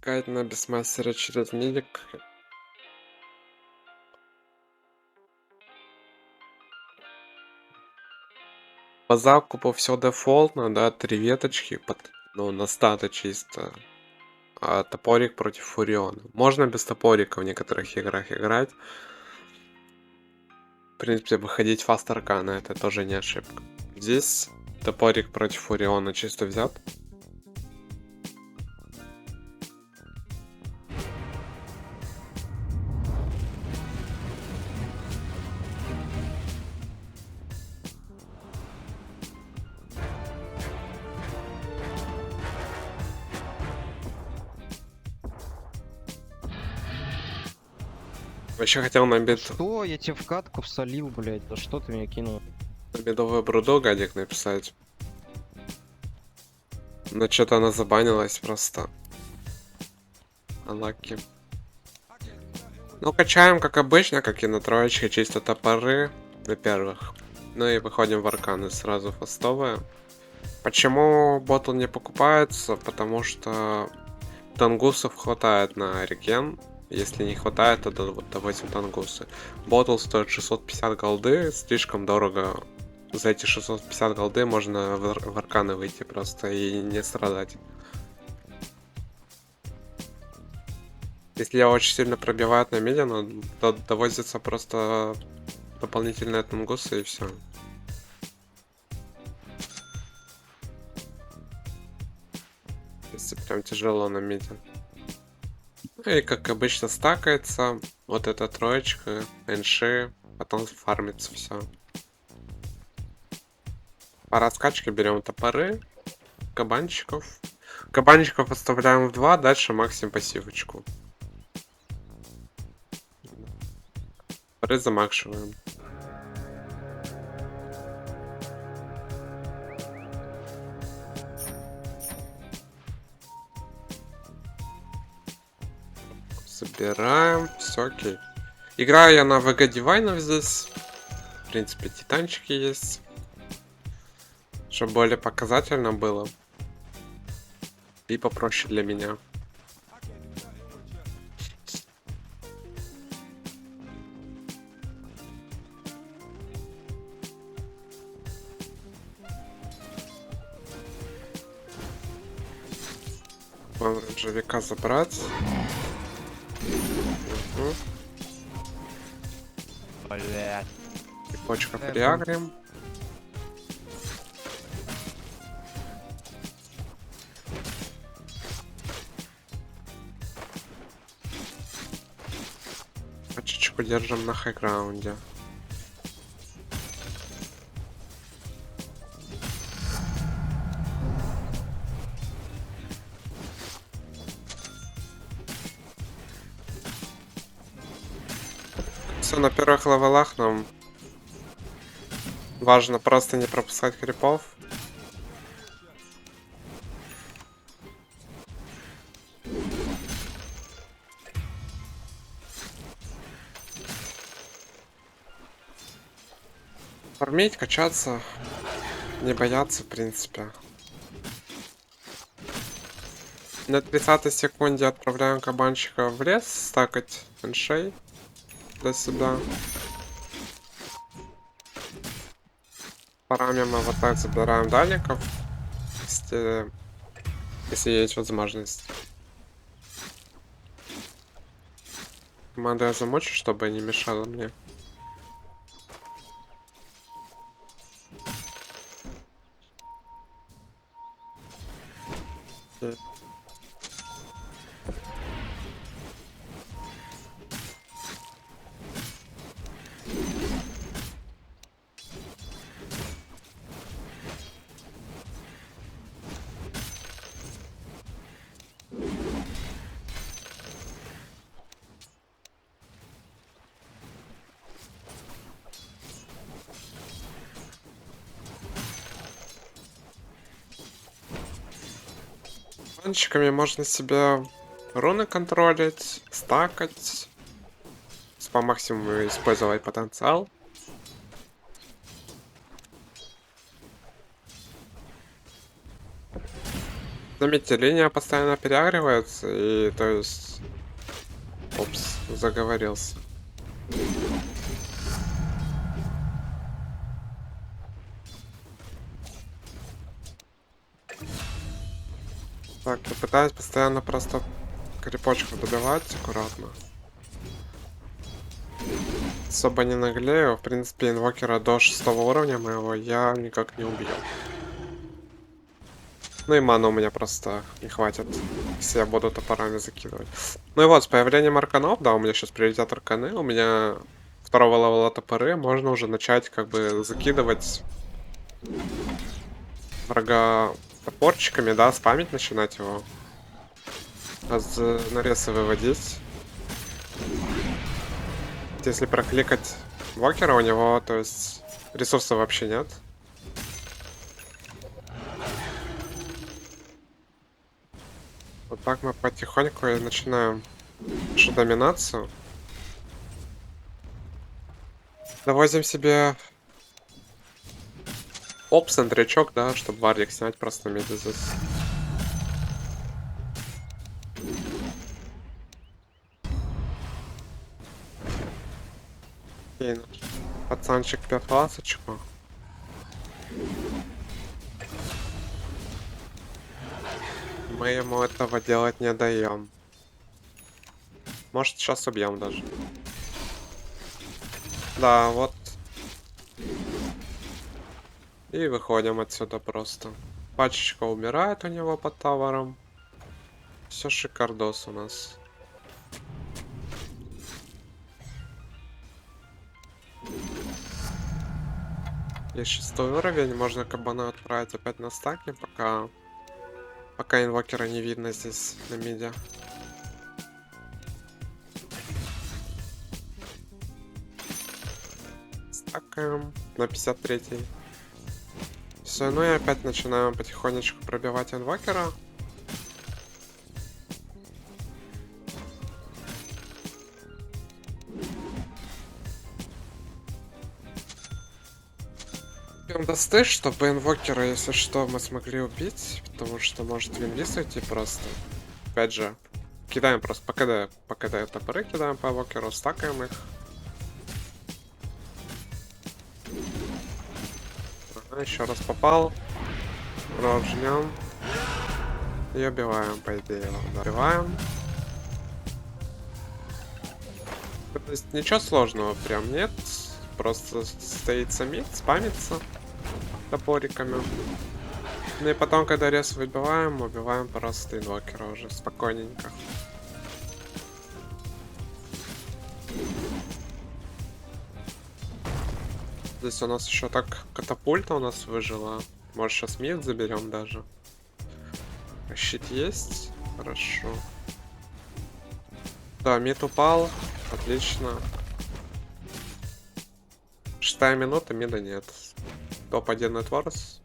Гайд на бисмастера через мидик. По закупу все дефолтно, да, 3 веточки, ну, на статы чисто. А топорик против Фуриона. Можно без топорика в некоторых играх играть. В принципе, выходить фаст аркана, это тоже не ошибка. Здесь топорик против Фуриона чисто взят. Вообще хотел на Что? Я тебе в катку всолил, блядь. Да что ты меня кинул? бедовую бруду гадик написать. Но что-то она забанилась просто. Unlucky. Ну, качаем, как обычно, как и на троечке, чисто топоры, во-первых. Ну и выходим в арканы сразу фастовые. Почему ботл не покупается? Потому что тангусов хватает на реген. Если не хватает, то доводим тангусы. Ботл стоит 650 голды, слишком дорого. За эти 650 голды можно в арканы выйти просто и не страдать. Если я очень сильно пробивает на миде, то доводится просто дополнительные тангусы и все. Если прям тяжело на миде. И как обычно стакается, вот эта троечка, энши, потом фармится все. По раскачке берем топоры, кабанчиков. Кабанчиков оставляем в 2, дальше максим пассивочку. Топоры замакшиваем. Собираем, все окей. Играю я на ВГ дивайнов здесь. В принципе, титанчики есть. Чтобы более показательно было. И попроще для меня. План рейнджевика забрать. Угу. Блядь. Цепочка приагрим. Пачечку держим на хайграунде. Все, на первых левелах нам важно просто не пропускать крипов. Фармить, качаться, не бояться, в принципе. На 30 секунде отправляем кабанчика в лес, стакать эншей для себя. Парами мы вот так забираем дальников, если есть возможность. Команду я замочу, чтобы не мешало мне. Фончиками можно себе руны контролить, стакать, по максимуму использовать потенциал. Заметьте, линия постоянно переагривается, и то есть... Опс, заговорился. Так, я пытаюсь постоянно просто крепочку добивать аккуратно. Особо не наглею. В принципе, инвокера до 6 уровня моего я никак не убью. Ну и мана у меня просто не хватит, если я буду топорами закидывать. Ну и вот, с появлением арканов, да, у меня сейчас прилетят арканы, у меня второго левела топоры, можно уже начать как бы закидывать врага топорчиками, да, спамить начинать его. Нарезы выводить. Если прокликать вокера, у него, то есть, ресурсов вообще нет. Вот так мы потихоньку и начинаем нашу доминацию. Довозим себе оп-центрячок, да, чтобы варлик снять просто на миде здесь. Окей, наш пацанчик 5 Мы ему этого делать не даем. Может, сейчас убьем даже. Да, вот. И выходим отсюда просто. Пачечка умирает у него под тавером. Все шикардос у нас. Есть 6 уровень, можно кабана отправить опять на стаки, пока инвокера не видно здесь на миде. Стакаем на 53-й. Все, ну и опять начинаем потихонечку пробивать инвокера. Бьем досты, чтобы инвокера, если что, мы смогли убить, потому что может винвиз уйти просто. Опять же, кидаем просто по КД топоры, кидаем по инвокеру, стакаем их. Еще раз попал. Жмем. И убиваем, по идее, его. Добиваем. То есть ничего сложного прям нет. Просто стоит самит, спамится топориками. Ну и потом, когда рез выбиваем, убиваем просто инвокера уже спокойненько. Здесь у нас еще так катапульта у нас выжила. Может, сейчас мид заберем даже. Щит есть. Хорошо. Да, мид упал. Отлично. 6 минута, мида нет. Топ-1 Нетворс.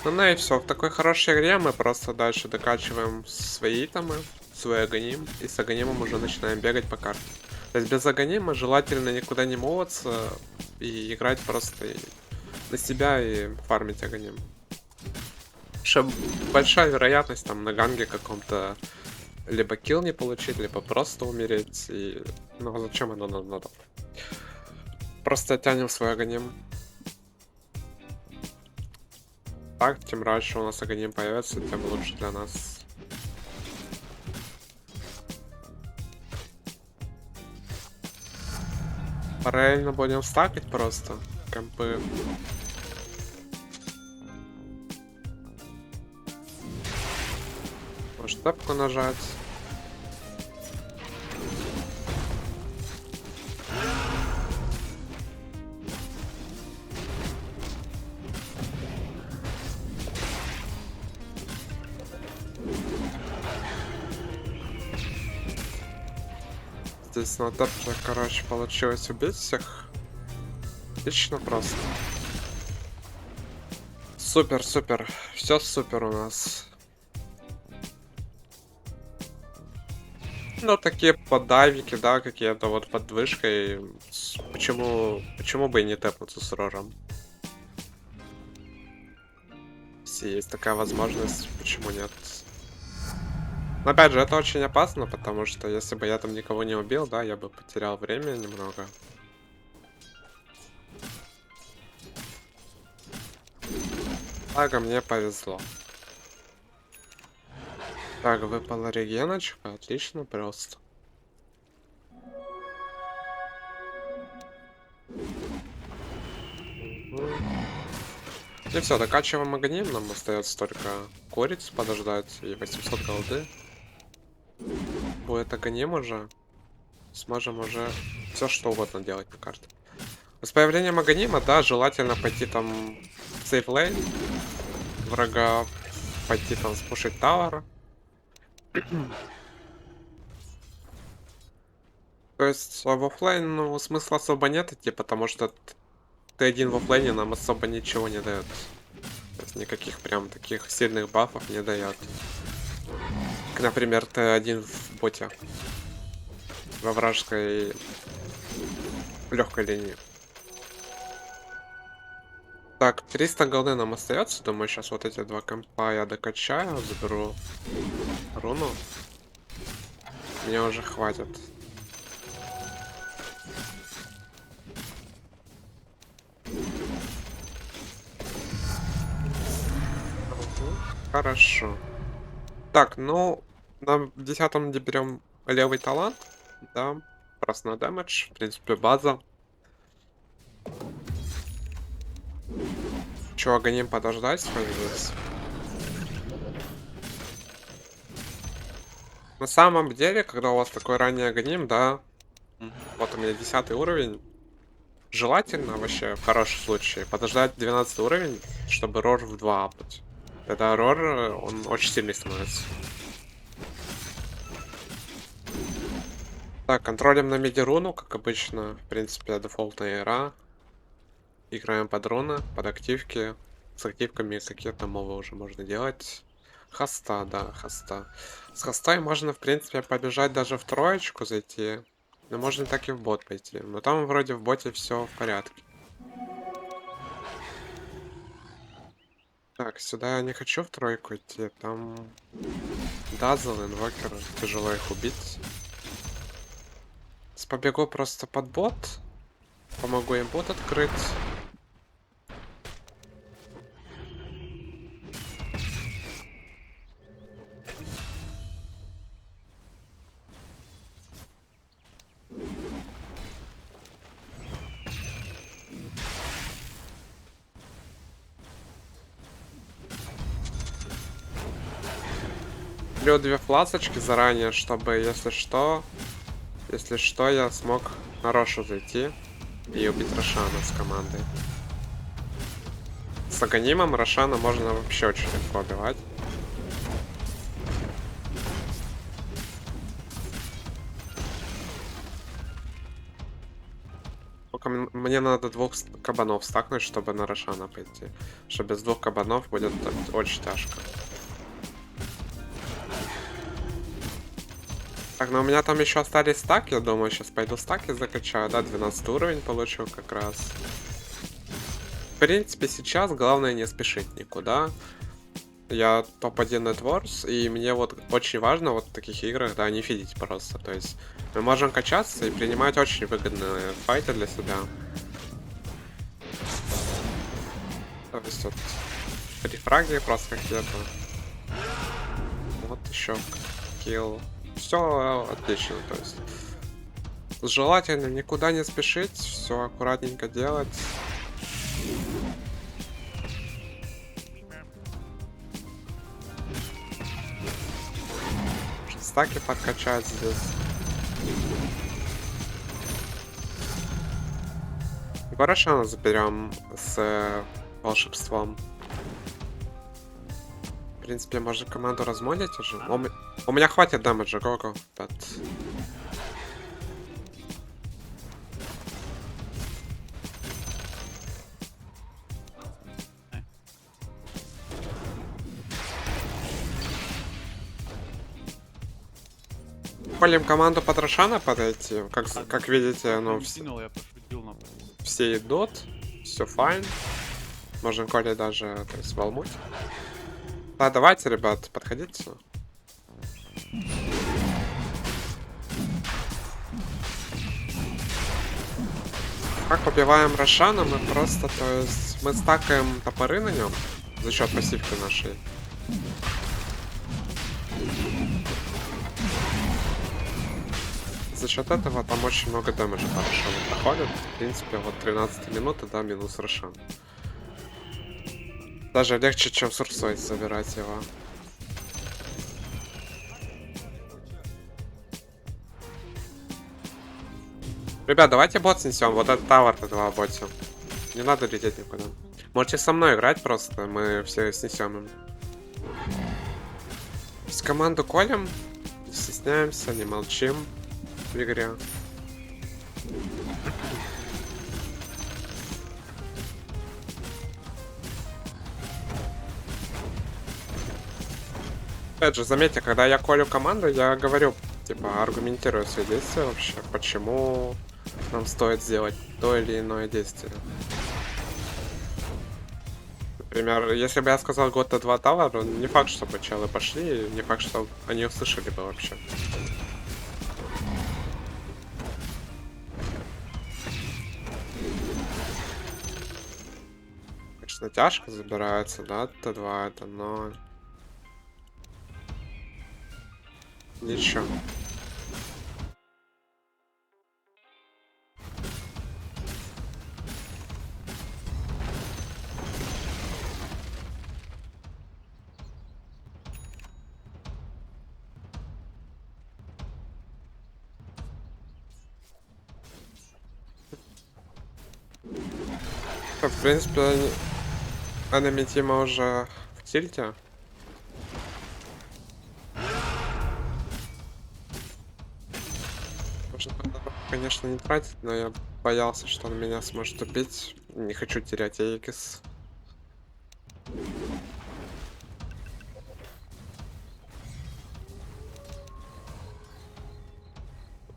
Ну и все. В такой хорошей игре мы просто дальше докачиваем свои итемы, свой агоним. И с агонимом уже начинаем бегать по карте. То есть без агонима желательно никуда не моваться и играть просто на себя и фармить агоним. Что большая вероятность там на ганге каком-то либо килл не получить, либо просто умереть. И... Ну зачем оно нам надо? Просто тянем свой агоним. Так, тем раньше у нас агоним появится, тем лучше для нас. Параллельно будем стакать просто компы. Может тапку нажать. Здесь на тапке, короче, получилось убить всех. Отлично просто. Супер, супер. Все супер у нас. Ну, такие поддавики, да, какие-то вот подвышкой. Почему бы и не тэпнуться с Рором? Если есть такая возможность, почему нет? Но опять же, это очень опасно, потому что если бы я там никого не убил, да, я бы потерял время немного. Благо, мне повезло. Так, выпала регеночка, отлично просто. Мгм. И все, докачиваем огнем, нам остается только куриц подождать и 800 голды. Будет огнем уже. Сможем уже все что угодно делать на карте. С появлением Аганима, да, желательно пойти там в сейфлейн врага, пойти там спушить тавер. То есть в оффлейн, ну, смысла особо нет идти, потому что ты один в оффлейне нам особо ничего не дает. То есть никаких прям таких сильных бафов не дает. Как, например, ты один в боте во вражеской легкой линии. Так, 300 голды нам остается. Думаю, сейчас вот эти два компа я докачаю, заберу руну. Мне уже хватит. Мгм. Хорошо. Так, ну, на 10-м берем левый талант, да, просто на дэмэдж, в принципе, база. Чё, агоним подождать свой здесь? На самом деле, когда у вас такой ранний агоним, да, вот у меня 10 уровень, желательно вообще, в хорошем случае, подождать 12 уровень, чтобы рор в 2 апнуть. Тогда рор, он очень сильный становится. Так, контролем на миди руну, как обычно, в принципе, дефолтная игра. Играем под руны, под активки. С активками какие-то мовы уже можно делать. Хоста, да, хоста. С хостой можно, в принципе, побежать даже в троечку зайти. Но можно так и в бот пойти. Но там вроде в боте все в порядке. Так, сюда я не хочу в тройку идти. Там дазл, инвокер. Тяжело их убить. Побегу просто под бот. Помогу им бот открыть. Плю две фласочки заранее, чтобы, если что, я смог на Рошу зайти и убить Рошана с командой. С Аганимом Рошана можно вообще очень легко убивать. Только мне надо двух кабанов стакнуть, чтобы на Рошана пойти. Что без двух кабанов будет очень тяжко. Так, ну у меня там еще остались стаки, я думаю, сейчас пойду стаки закачаю, да, 12 уровень получу как раз. В принципе, сейчас главное не спешить никуда. Я топ-1 Networks, и мне вот очень важно вот в таких играх, да, не фидить просто. То есть мы можем качаться и принимать очень выгодные файты для себя. То есть вот рефраги просто какие-то. Вот еще килл. Все отлично, то есть. Желательно никуда не спешить, все аккуратненько делать. Стаки подкачать здесь. Горошана заберем с волшебством. В принципе, можно команду размолить уже. У меня хватит дэмэджа, го-го. Колем команду под Рошана подойти. Как видите, Я ну, не кинул, я пошутил на. все идут, все файн. Можем Коле даже, то есть, волнуть. Да, давайте, ребят, подходите. Как убиваем Рошана, мы просто, то есть, мы стакаем топоры на нем за счет пассивки нашей. За счет этого там очень много дэмэджа по Рошану проходит. В принципе, вот 13 минута, да, минус Рошан. Даже легче, чем с Урсой собирать его. Ребят, давайте бот снесем. Вот этот тавер этого боте. Не надо лететь никуда. Можете со мной играть просто, мы все снесем им. С команду колем, не стесняемся, не молчим в игре. Опять же, заметьте, когда я колю команду, я говорю, типа, аргументирую свои действия вообще, почему нам стоит сделать то или иное действие. Например, если бы я сказал года 2 тавера, не факт, чтобы челы пошли, не факт, что они услышали бы вообще. Конечно, тяжко забирается, да, Т2 это, но... Ничего. В принципе, enemy тима уже в тильте. Можно, конечно, не тратить, но я боялся, что он меня сможет убить. Не хочу терять Аегис.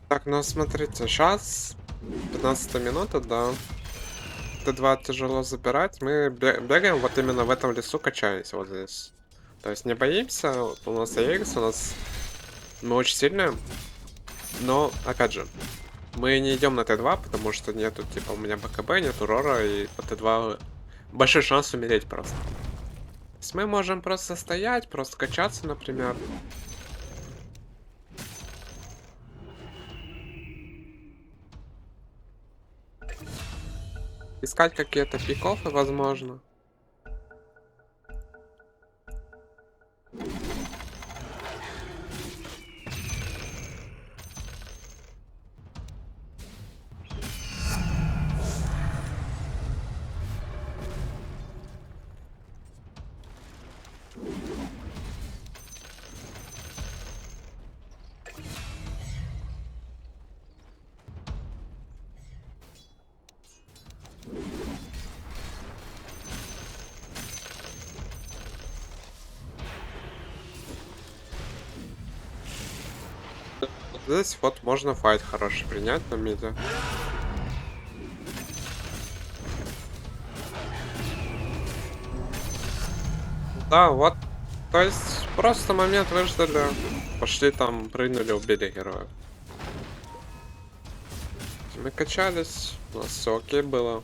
Так, ну смотрите, сейчас 15 минута, да. Т2 тяжело забирать. Мы бегаем вот именно в этом лесу, качаясь вот здесь. То есть не боимся, у нас Аегис, у нас... Мы очень сильные. Но, опять же, мы не идем на Т2, потому что нету, типа, у меня БКБ, нету Рора, и по Т2 большой шанс умереть просто. То есть мы можем просто стоять, просто качаться, например. Искать какие-то пикофы, возможно. Здесь вот можно файт хороший принять на миде. Да, вот. То есть просто момент выждали, пошли там, прыгнули, убили героя. Мы качались, у нас все окей было.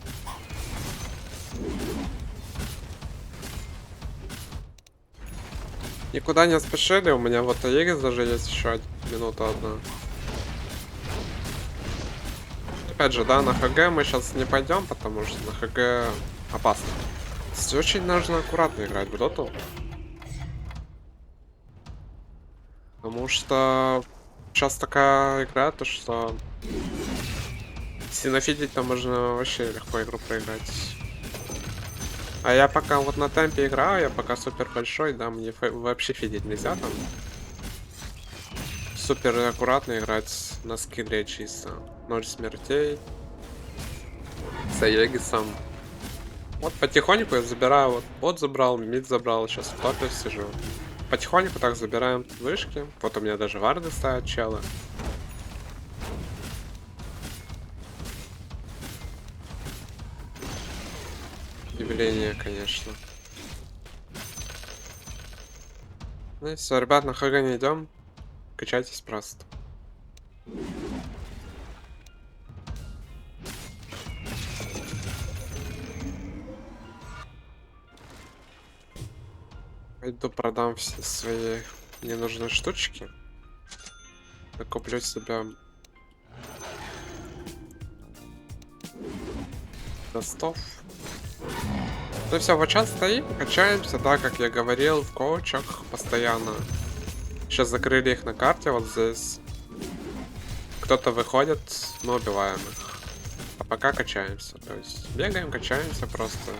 Никуда не спешили, у меня вот Аегис даже есть еще минута одна. Опять же, да, на ХГ мы сейчас не пойдем, потому что на ХГ опасно. Здесь очень нужно аккуратно играть в доту. Потому что сейчас такая игра, то что если нафидить, то можно вообще легко игру проиграть. А я пока вот на темпе играю, я пока супер большой, да, мне вообще фидить нельзя там. Супер аккуратно играть на скилле чисто. 0 смертей. С Аегисом. Вот потихоньку я забираю, вот бот забрал, мид забрал, сейчас в топе сижу. Потихоньку так забираем вышки. Вот у меня даже варды стоят челы. Явление, конечно. Ну и все, ребят, на ХГ не идем. Качайтесь просто. Пойду продам все свои ненужные штучки. И куплю себе достов. Ну все, вот сейчас стоим, качаемся, да, как я говорил, в коучах постоянно. Сейчас закрыли их на карте вот здесь. Кто-то выходит, мы убиваем их. А пока качаемся. То есть бегаем, качаемся просто.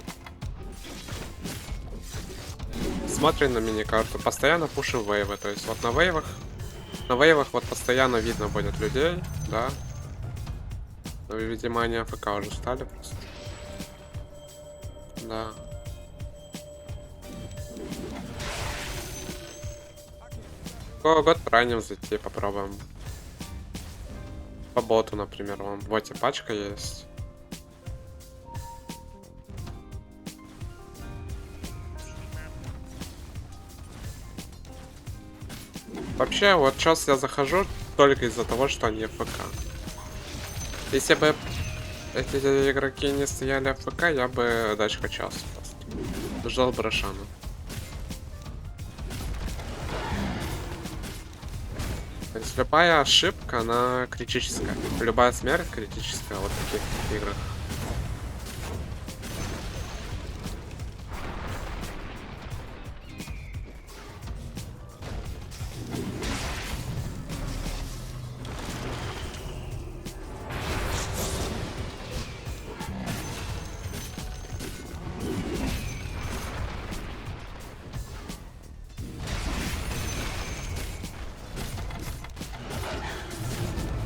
Смотрим на мини-карту. Постоянно пушим вейвы. То есть вот на вейвах вот постоянно видно будет людей, да. Но, видимо, они АФК уже стали просто. Да. Год ранним зайти, попробуем. По боту, например, вон в боте пачка есть. Вообще, вот сейчас я захожу только из-за того, что они АФК. Если бы эти игроки не стояли АФК, я бы дальше качался просто. Ждал бы Рошана. То есть любая ошибка, она критическая. Любая смерть критическая вот в таких играх.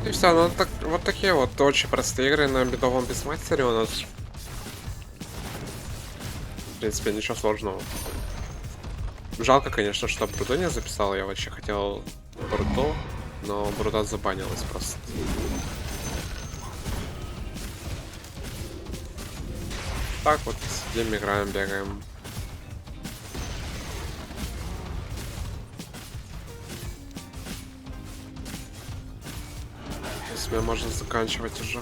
И все, ну так, вот такие вот очень простые игры на бедовом бисмастере у нас. В принципе, ничего сложного. Жалко, конечно, что Бруду не записал. Я вообще хотел Бруду, но Бруда забанилась просто. Так вот сидим, играем, бегаем. Себе можно заканчивать уже.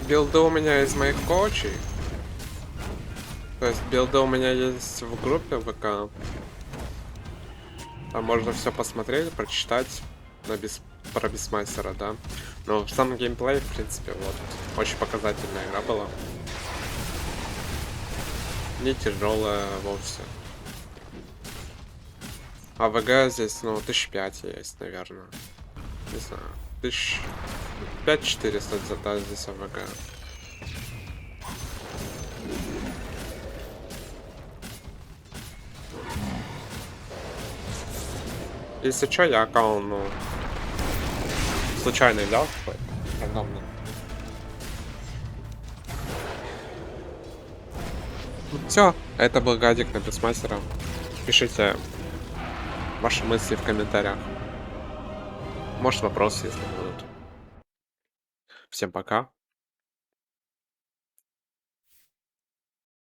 Билды у меня из моих коучей. То есть билды у меня есть в группе ВК. Там можно все посмотреть, прочитать про Бисмастера, да. Но сам геймплей, в принципе, вот, очень показательная игра была. Не тяжелая вовсе. А ВГ здесь, ну, 1005 есть, наверное. Не знаю. 5400 зато здесь АВГ. Если что, я аккаунт, ну, случайно взял какой-то, рандомно. Все, это был Гадик на Бисмастера. Пишите ваши мысли в комментариях. Может, вопросы, если будут. Всем пока.